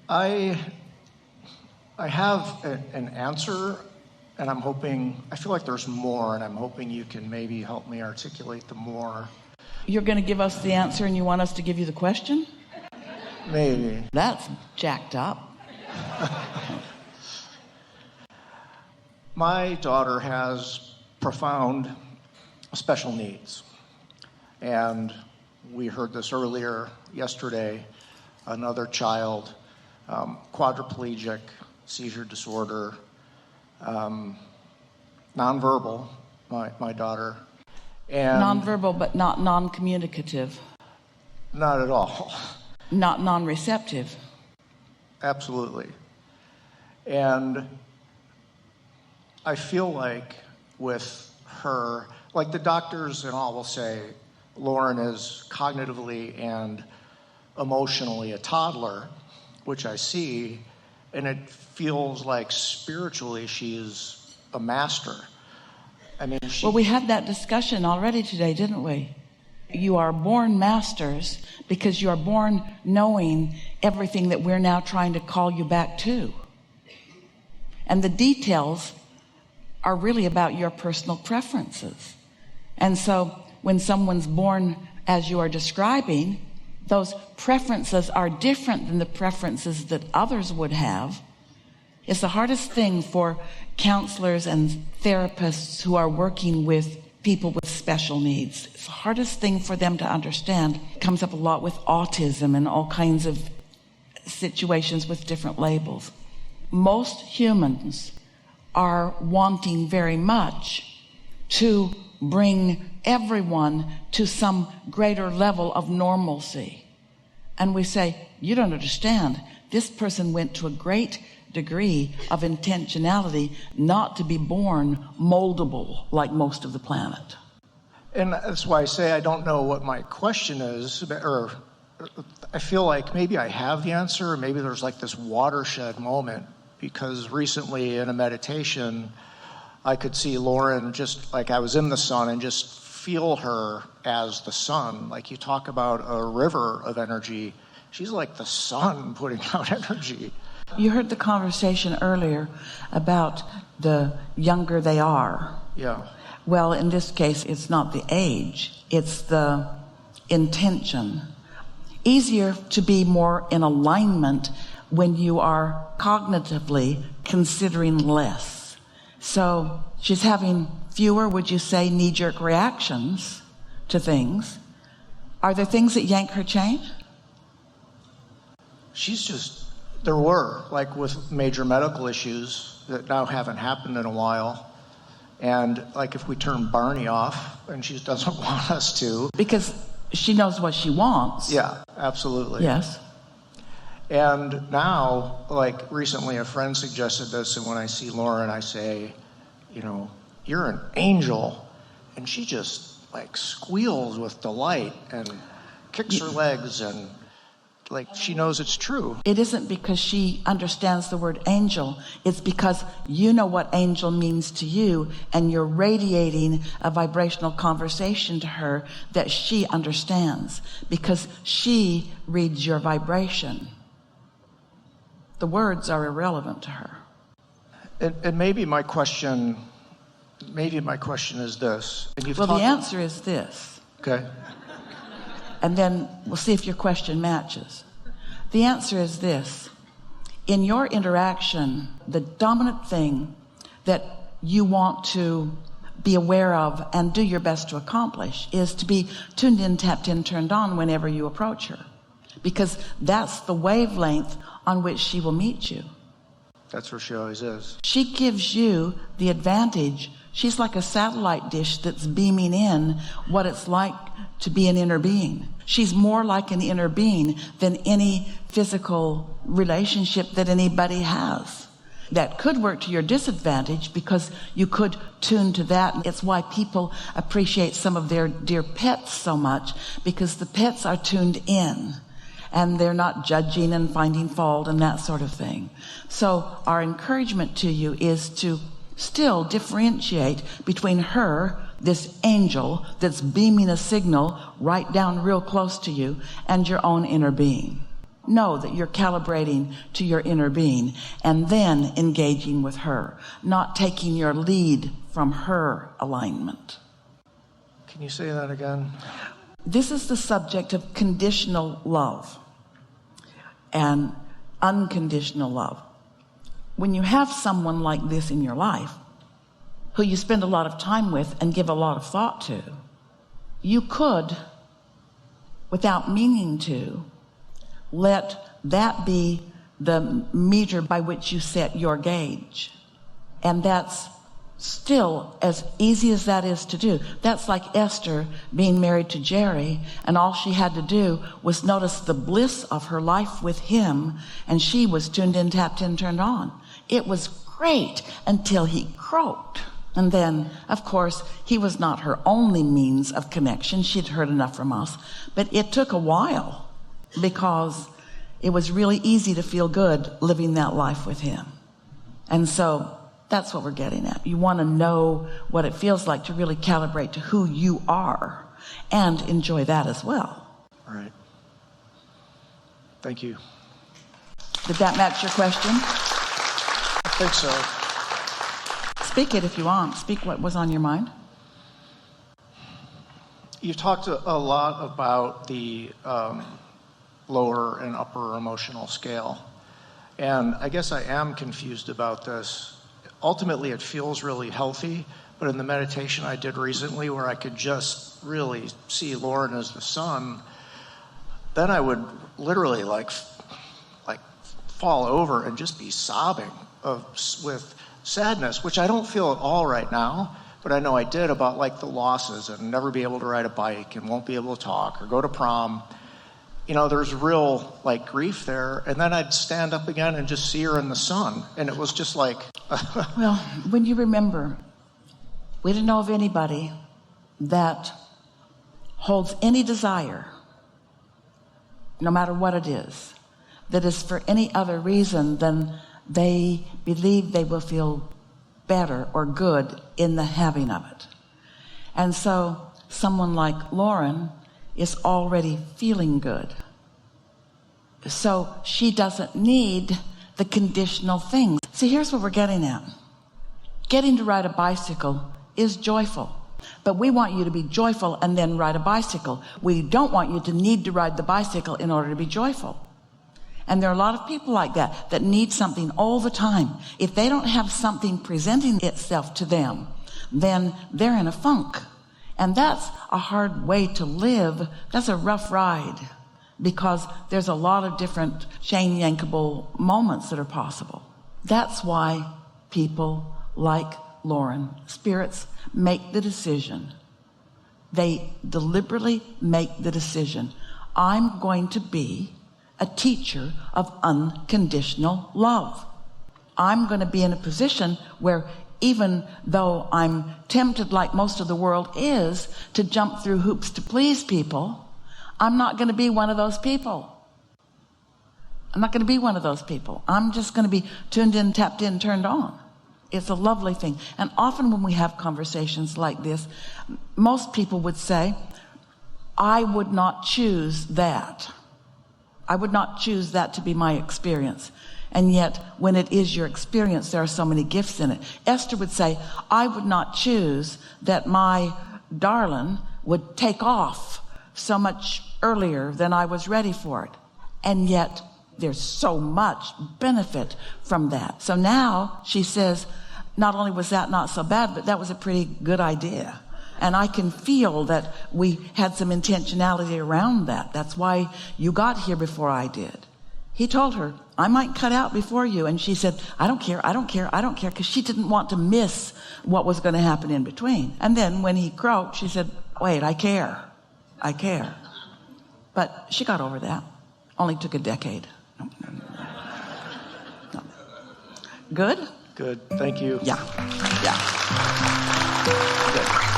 I have an answer, and I feel like there's more, and I'm hoping you can maybe help me articulate the more. You're going to give us the answer and you want us to give you the question? Maybe. That's jacked up. My daughter has profound special needs. And we heard this earlier yesterday, another child, quadriplegic, seizure disorder, nonverbal, my daughter. And nonverbal, but not non-communicative. Not at all. Not non-receptive. Absolutely. And I feel like with her, like the doctors and all will say, Lauren is cognitively and emotionally a toddler, which I see, and it feels like spiritually she's a master. I mean, well, we had that discussion already today, didn't we? You are born masters because you are born knowing everything that we're now trying to call you back to. And the details are really about your personal preferences. And so when someone's born as you are describing, those preferences are different than the preferences that others would have. It's the hardest thing for counselors and therapists who are working with people with special needs. It's the hardest thing for them to understand. It comes up a lot with autism and all kinds of situations with different labels. Most humans are wanting very much to bring everyone to some greater level of normalcy. And we say, you don't understand. This person went to a great degree of intentionality not to be born moldable like most of the planet. And that's why I say I don't know what my question is, or I feel like maybe I have the answer, or maybe there's like this watershed moment, because recently in a meditation, I could see Lauren just like I was in the sun and just feel her as the sun. Like you talk about a river of energy. She's like the sun putting out energy. You heard the conversation earlier about the younger they are. Yeah. Well, in this case, it's not the age, it's the intention. Easier to be more in alignment when you are cognitively considering less. So she's having fewer, would you say, knee-jerk reactions to things. Are there things that yank her chain? There were, like with major medical issues that now haven't happened in a while. And like if we turn Barney off and she doesn't want us to. Because she knows what she wants. Yeah, absolutely. Yes. And now, like recently a friend suggested this, and when I see Lauren, I say, you know, you're an angel. And she just like squeals with delight and kicks her legs and like she knows it's true. It isn't because she understands the word angel. It's because you know what angel means to you, and you're radiating a vibrational conversation to her that she understands because she reads your vibration. The words are irrelevant to her. And maybe my question is this. And the answer is this. Okay. And then we'll see if your question matches. The answer is this. In your interaction, the dominant thing that you want to be aware of and do your best to accomplish is to be tuned in, tapped in, turned on whenever you approach her. Because that's the wavelength on which she will meet you. That's where she always is. She gives you the advantage. She's like a satellite dish that's beaming in what it's like to be an inner being. She's more like an inner being than any physical relationship that anybody has. That could work to your disadvantage because you could tune to that. It's why people appreciate some of their dear pets so much, because the pets are tuned in and they're not judging and finding fault and that sort of thing. So our encouragement to you is to still differentiate between her, this angel that's beaming a signal right down real close to you, and your own inner being. Know that you're calibrating to your inner being and then engaging with her, not taking your lead from her alignment. Can you say that again? This is the subject of conditional love and unconditional love. When you have someone like this in your life, who you spend a lot of time with and give a lot of thought to, you could, without meaning to, let that be the meter by which you set your gauge. And that's still as easy as that is to do. That's like Esther being married to Jerry, and all she had to do was notice the bliss of her life with him, and she was tuned in, tapped in, turned on. It was great until he croaked. And then, of course, he was not her only means of connection. She'd heard enough from us. But it took a while because it was really easy to feel good living that life with him. And so that's what we're getting at. You want to know what it feels like to really calibrate to who you are and enjoy that as well. All right. Thank you. Did that match your question? I think so. Speak it if you want. Speak what was on your mind. You talked a lot about the lower and upper emotional scale. And I guess I am confused about this. Ultimately, it feels really healthy, but in the meditation I did recently where I could just really see Lauren as the sun, then I would literally like fall over and just be sobbing with sadness, which I don't feel at all right now, but I know I did about like the losses and never be able to ride a bike and won't be able to talk or go to prom. You know, there's real like grief there. And then I'd stand up again and just see her in the sun. And it was just like... Well, when you remember, we don't know of anybody that holds any desire, no matter what it is, that is for any other reason than they believe they will feel better or good in the having of it. And so someone like Lauren is already feeling good. So she doesn't need the conditional things. See, here's what we're getting at. Getting to ride a bicycle is joyful, but we want you to be joyful and then ride a bicycle. We don't want you to need to ride the bicycle in order to be joyful. And there are a lot of people like that need something all the time. If they don't have something presenting itself to them, then they're in a funk. And that's a hard way to live. That's a rough ride because there's a lot of different chain-yankable moments that are possible. That's why people like Lauren, spirits, make the decision. They deliberately make the decision. I'm going to be a teacher of unconditional love. I'm going to be in a position where even though I'm tempted, like most of the world is, to jump through hoops to please people, I'm not going to be one of those people. I'm not going to be one of those people. I'm just going to be tuned in, tapped in, turned on. It's a lovely thing. And often when we have conversations like this, most people would say, I would not choose that. I would not choose that to be my experience. And yet, when it is your experience, there are so many gifts in it. Esther would say, I would not choose that my darling would take off so much earlier than I was ready for it. And yet, there's so much benefit from that. So now she says, not only was that not so bad, but that was a pretty good idea. And I can feel that we had some intentionality around that. That's why you got here before I did. He told her, I might cut out before you. And she said, I don't care, I don't care, I don't care, because she didn't want to miss what was going to happen in between. And then when he croaked, she said, wait, I care. I care. But she got over that. Only took a decade. No. Good? Good. Thank you. Yeah. Good.